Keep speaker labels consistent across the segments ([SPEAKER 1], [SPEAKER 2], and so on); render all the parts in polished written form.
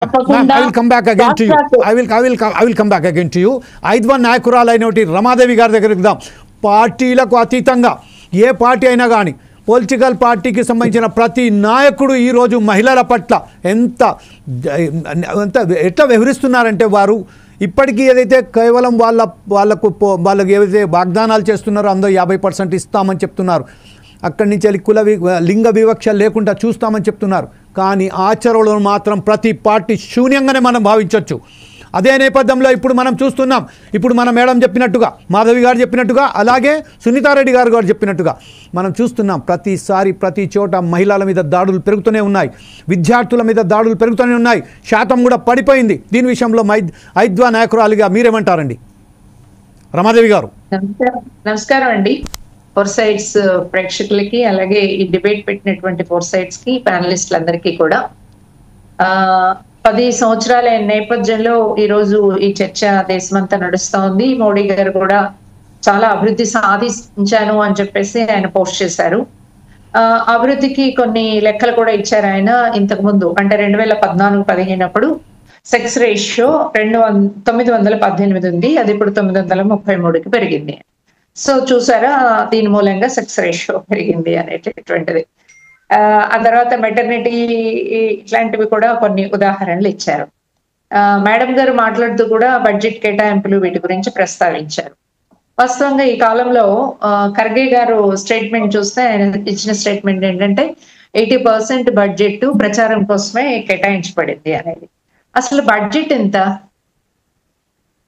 [SPEAKER 1] Ma'am, I will come back again to you. I will come back again to you. ఐద్వన్ నాయకురాలైనటి Ramadevi గారి దగ్గరికి వెళ్దాం. పార్టీలకు అతీతంగా ఏ పార్టీ అయినా కానీ పొలిటికల్ పార్టీకి సంబంధించిన ప్రతి నాయకుడు ఈరోజు మహిళల పట్ల ఎట్లా వ్యవహరిస్తున్నారంటే వారు ఇప్పటికీ ఏదైతే కేవలం వాళ్ళకు ఏదైతే వాగ్దానాలు చేస్తున్నారో అందరూ 50% ఇస్తామని చెప్తున్నారు. అక్కడి నుంచి వెళ్ళి లింగ వివక్ష లేకుండా చూస్తామని చెప్తున్నారు. కానీ ఆచరణలో మాత్రం ప్రతి పార్టీ శూన్యంగానే మనం భావించవచ్చు. అదే నేపథ్యంలో ఇప్పుడు మనం చూస్తున్నాం. ఇప్పుడు మన మేడం చెప్పినట్టుగా, మాధవి గారు చెప్పినట్టుగా, అలాగే సునీతారెడ్డి గారు చెప్పినట్టుగా మనం చూస్తున్నాం. ప్రతిసారి ప్రతి చోట మహిళల మీద దాడులు పెరుగుతూనే ఉన్నాయి, విద్యార్థుల మీద దాడులు పెరుగుతూనే ఉన్నాయి. శాతం కూడా పడిపోయింది. దీని విషయంలో ఐద్వా నాయకురాలిగా మీరేమంటారండి రమాదేవి గారు?
[SPEAKER 2] నమస్కారం అండి. ఫోర్ సైడ్స్ ప్రేక్షకులకి, అలాగే ఈ డిబేట్ పెట్టినటువంటి ఫోర్ సైడ్స్ కి, ప్యానలిస్టులందరికీ కూడా 10 సంవత్సరాల నేపథ్యంలో ఈరోజు ఈ చర్చ దేశమంతా నడుస్తూ ఉంది. మోడీ గారు కూడా చాలా అభివృద్ధి సాధించాను అని చెప్పేసి ఆయన పోస్ట్ చేశారు. అభివృద్ధికి కొన్ని లెక్కలు కూడా ఇచ్చారు ఆయన ఇంతకు ముందు. అంటే 2014-15 అప్పుడు సెక్స్ రేషియో 918 ఉంది, అది ఇప్పుడు 933కి పెరిగింది. సో చూసారా, దీని మూలంగా సెక్స్ రేషియో పెరిగింది అనేటటువంటిది. ఆ తర్వాత మెటర్నిటీ ఇట్లాంటివి కూడా కొన్ని ఉదాహరణలు ఇచ్చారు. మేడం గారు మాట్లాడుతూ కూడా బడ్జెట్ కేటాయింపులు వీటి గురించి ప్రస్తావించారు. వాస్తవంగా ఈ కాలంలో ఖర్గే గారు స్టేట్మెంట్ చూస్తే ఆయన ఇచ్చిన స్టేట్మెంట్ ఏంటంటే 80% బడ్జెట్ ప్రచారం కోసమే కేటాయించబడింది అనేది. అసలు బడ్జెట్ ఎంత?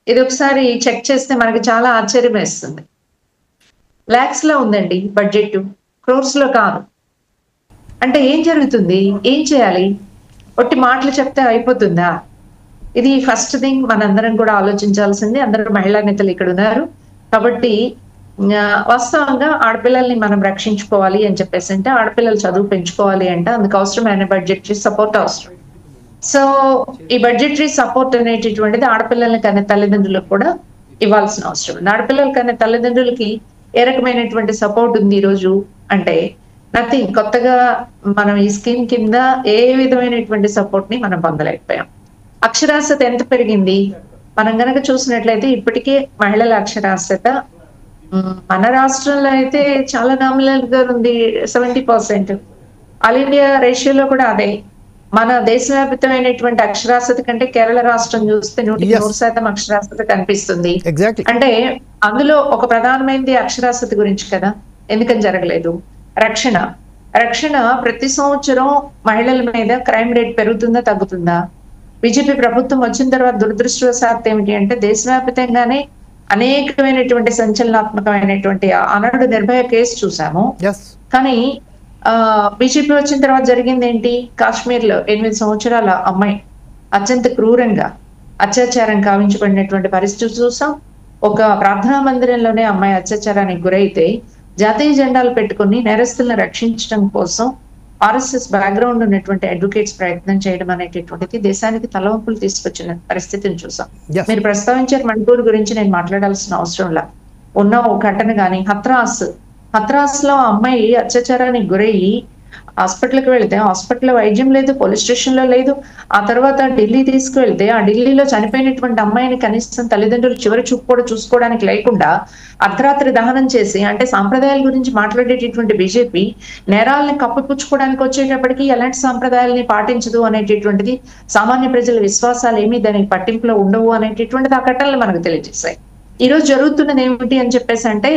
[SPEAKER 2] ఇది ఒకసారి చెక్ చేస్తే మనకి చాలా ఆశ్చర్యం వేస్తుంది. లాక్స్ లో ఉందండి బడ్జెట్, క్రోర్స్ లో కాదు. అంటే ఏం జరుగుతుంది, ఏం చేయాలి? ఒట్టి మాటలు చెప్తే అయిపోతుందా? ఇది ఫస్ట్ థింగ్ మనందరం కూడా ఆలోచించాల్సింది. అందరూ మహిళా నేతలు ఇక్కడ ఉన్నారు కాబట్టి వాస్తవంగా ఆడపిల్లల్ని మనం రక్షించుకోవాలి అని చెప్పేసి అంటే, ఆడపిల్లలు చదువు పెంచుకోవాలి అంటే అందుకు అవసరమైన బడ్జెటరీ సపోర్ట్ అవసరం. సో ఈ బడ్జెటరీ సపోర్ట్ అనేటటువంటిది ఆడపిల్లల్ని కనే తల్లిదండ్రులకు కూడా ఇవ్వాల్సిన అవసరం ఉంది. ఆడపిల్లలు కనే తల్లిదండ్రులకి ఏ రకమైనటువంటి సపోర్ట్ ఉంది ఈరోజు అంటే నథింగ్. కొత్తగా మనం ఈ స్కీమ్ కింద ఏ విధమైనటువంటి సపోర్ట్ ని మనం పొందలేకపోయాం. అక్షరాస్యత ఎంత పెరిగింది మనం గనక చూసినట్లయితే, ఇప్పటికే మహిళల అక్షరాస్యత మన రాష్ట్రంలో అయితే చాలా నామినల్ గా ఉంది, 70%. ఆల్ ఇండియా రేషియోలో కూడా అదే. మన దేశవ్యాప్తమైనటువంటి అక్షరాస్యత కంటే కేరళ రాష్ట్రం చూస్తే 100% అక్షరాస్యత కనిపిస్తుంది. అంటే అందులో ఒక ప్రధానమైనది అక్షరాస్యత గురించి కదా. ఎందుకని జరగలేదు? రక్షణ ప్రతి సంవత్సరం మహిళల మీద క్రైమ్ రేట్ పెరుగుతుందా తగ్గుతుందా? బీజేపీ ప్రభుత్వం వచ్చిన తర్వాత దురదృష్టవశాత్తు ఏమిటి అంటే, దేశవ్యాప్తంగానే అనేకమైనటువంటి సంచలనాత్మకమైనటువంటి ఆనాడు నిర్భయ కేసు చూసాము. కానీ బీజేపీ వచ్చిన తర్వాత జరిగింది ఏంటి? కాశ్మీర్ లో 8 సంవత్సరాల అమ్మాయి అత్యంత క్రూరంగా అత్యాచారం కావించబడినటువంటి పరిస్థితి చూసాం. ఒక ప్రార్థనా మందిరంలోనే అమ్మాయి అత్యాచారానికి గురైతే జాతీయ జెండాలు పెట్టుకుని నేరస్తులను రక్షించడం కోసం ఆర్ఎస్ఎస్ బ్యాక్గ్రౌండ్ ఉన్నటువంటి అడ్వకేట్స్ ప్రయత్నం చేయడం అనేటటువంటిది దేశానికి తలవంపులు తీసుకొచ్చిన పరిస్థితిని చూసాం. మీరు ప్రస్తావించారు మణిపూర్ గురించి, నేను మాట్లాడాల్సిన అవసరంలా. ఉన్న ఒక ఘటన కానీ హత్రాస్ లో అమ్మాయి అత్యాచారానికి గురయ్యి హాస్పిటల్కి వెళితే హాస్పిటల్లో వైద్యం లేదు, పోలీస్ స్టేషన్ లో లేదు. ఆ తర్వాత ఢిల్లీ తీసుకువెళ్తే ఆ ఢిల్లీలో చనిపోయినటువంటి అమ్మాయిని కనీసం తల్లిదండ్రులు చివరి చూపు కూడా చూసుకోవడానికి లేకుండా అర్ధరాత్రి దహనం చేసి, అంటే సాంప్రదాయాల గురించి మాట్లాడేటటువంటి బీజేపీ నేరాలని కప్పిపుచ్చుకోవడానికి వచ్చేటప్పటికి ఎలాంటి సాంప్రదాయాలని పాటించదు అనేటటువంటిది, సామాన్య ప్రజల విశ్వాసాలు ఏమీ దానికి పట్టింపులో ఉండవు అనేటటువంటిది ఆ ఘటనలు మనకు తెలియజేశాయి. ఈ రోజు జరుగుతున్నది ఏమిటి అని చెప్పేసి అంటే,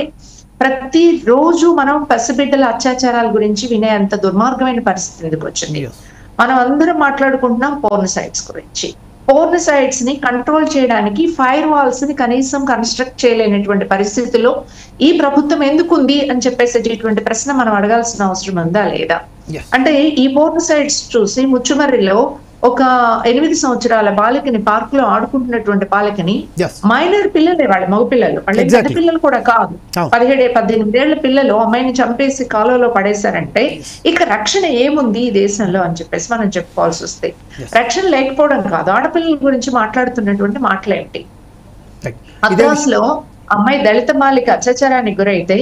[SPEAKER 2] ప్రతి రోజు మనం పసిబిడ్డల అత్యాచారాల గురించి వినే అంత దుర్మార్గమైన పరిస్థితి ఎందుకు వచ్చింది? మనం అందరం మాట్లాడుకుంటున్నాం పోర్న్ సైట్స్ గురించి. పోర్న్ సైట్స్ ని కంట్రోల్ చేయడానికి ఫైర్ వాల్స్ ని కనీసం కన్స్ట్రక్ట్ చేయలేనటువంటి పరిస్థితిలో ఈ ప్రభుత్వం ఎందుకుంది అని చెప్పేసేటటువంటి ప్రశ్న మనం అడగాల్సిన అవసరం ఉందా లేదా? అంటే ఈ పోర్న్ సైట్స్ చూసి ముచ్చుమర్రిలో ఒక 8 సంవత్సరాల బాలికని పార్క్ లో ఆడుకుంటున్నటువంటి బాలికని మైనర్ పిల్లలే, వాళ్ళ మగపిల్లలు, వాళ్ళ పెద్ద పిల్లలు కూడా కాదు, 17-18 ఏళ్ల పిల్లలు అమ్మాయిని చంపేసి కాలువలో పడేశారంటే ఇక రక్షణ ఏముంది ఈ దేశంలో అని చెప్పేసి మనం చెప్పుకోవాల్సి వస్తే, రక్షణ లేకపోవడం కాదు, ఆడపిల్లల గురించి మాట్లాడుతున్నటువంటి మాటలేంటి? మద్రాస్ లో అమ్మాయి దళిత బాలిక అత్యాచారానికి గురైతే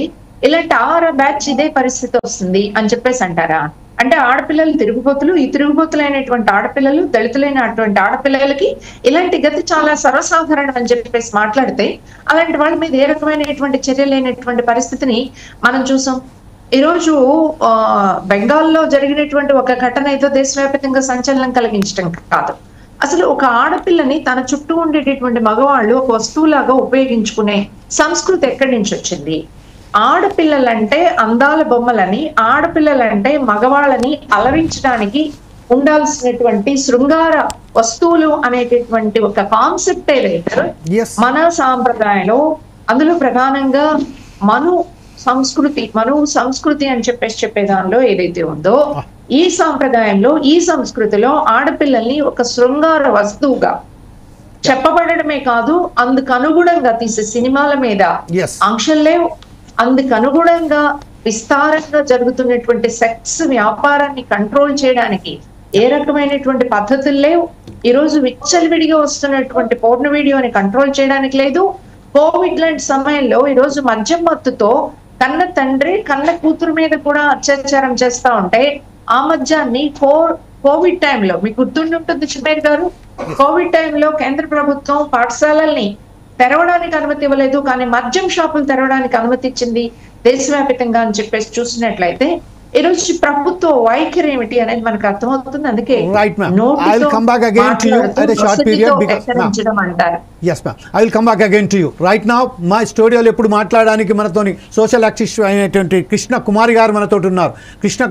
[SPEAKER 2] ఇలాంటి 6 బ్యాచ్ ఇదే పరిస్థితి వస్తుంది అని చెప్పేసి అంటారా? అంటే ఆడపిల్లలు తిరుగుబోతులు, ఈ తిరుగుబోతులైనటువంటి ఆడపిల్లలు, దళితులైనటువంటి ఆడపిల్లలకి ఇలాంటి గతి చాలా సర్వసాధారణం అని చెప్పేసి మాట్లాడితే, అలాంటి వాళ్ళ మీద ఏ రకమైనటువంటి చర్య లేనటువంటి పరిస్థితిని మనం చూసాం. ఈరోజు బెంగాల్లో జరిగినటువంటి ఒక ఘటన ఏదో దేశవ్యాప్తంగా సంచలనం కలిగించడం కాదు. అసలు ఒక ఆడపిల్లని తన చుట్టూ ఉండేటటువంటి మగవాళ్ళు ఒక వస్తువులాగా ఉపయోగించుకునే సంస్కృతి ఎక్కడి నుంచి వచ్చింది? ఆడపిల్లలంటే అందాల బొమ్మలని, ఆడపిల్లలంటే మగవాళ్ళని అలరించడానికి ఉండాల్సినటువంటి శృంగార వస్తువులు అనేటటువంటి ఒక కాన్సెప్ట్ ఏదైతే మన సాంప్రదాయంలో, అందులో ప్రధానంగా మను సంస్కృతి అని చెప్పే దానిలో ఏదైతే ఉందో, ఈ సాంప్రదాయంలో, ఈ సంస్కృతిలో ఆడపిల్లల్ని ఒక శృంగార వస్తువుగా చెప్పబడమే కాదు, అందుకు అనుగుణంగా తీసే సినిమాల మీద ఆంక్షలు లేవు. అందుకు అనుగుణంగా విస్తారంగా జరుగుతున్నటువంటి సెక్స్ వ్యాపారాన్ని కంట్రోల్ చేయడానికి ఏ రకమైనటువంటి పద్ధతులు లేవు. ఈరోజు విచ్చలవిడిగా వస్తున్నటువంటి పోర్న్ వీడియోని కంట్రోల్ చేయడానికి లేదు. కోవిడ్ లాంటి సమయంలో ఈరోజు మద్యం మత్తుతో కన్న తండ్రి కన్న కూతురు మీద కూడా అత్యాచారం చేస్తా ఉంటే, ఆ మద్యాన్ని కోవిడ్ టైంలో మీకు గుర్తుండి ఉంటుంది చిమేర్ గారు, కోవిడ్ టైంలో కేంద్ర ప్రభుత్వం పాఠశాలల్ని తెరవడానికి అనుమతి ఇవ్వలేదు, కానీ మద్యం షాపులు తెరవడానికి అనుమతి ఇచ్చింది దేశవ్యాప్తంగా అని చెప్పేసి చూసినట్లయితే ఈరోజు ప్రభుత్వ వైఖరి ఏమిటి అనేది మనకు అర్థమవుతుంది. అందుకే
[SPEAKER 1] right ma'am, I will come back again to you at a short period because yes ma'am, I will come back again to you right now. మా స్టూడియోలో ఎప్పుడు మాట్లాడడానికి మనతోని సోషల్ యాక్టివిస్ట్ అయినటువంటి కృష్ణ కుమారి గారు మనతోటి ఉన్నారు. కృష్ణ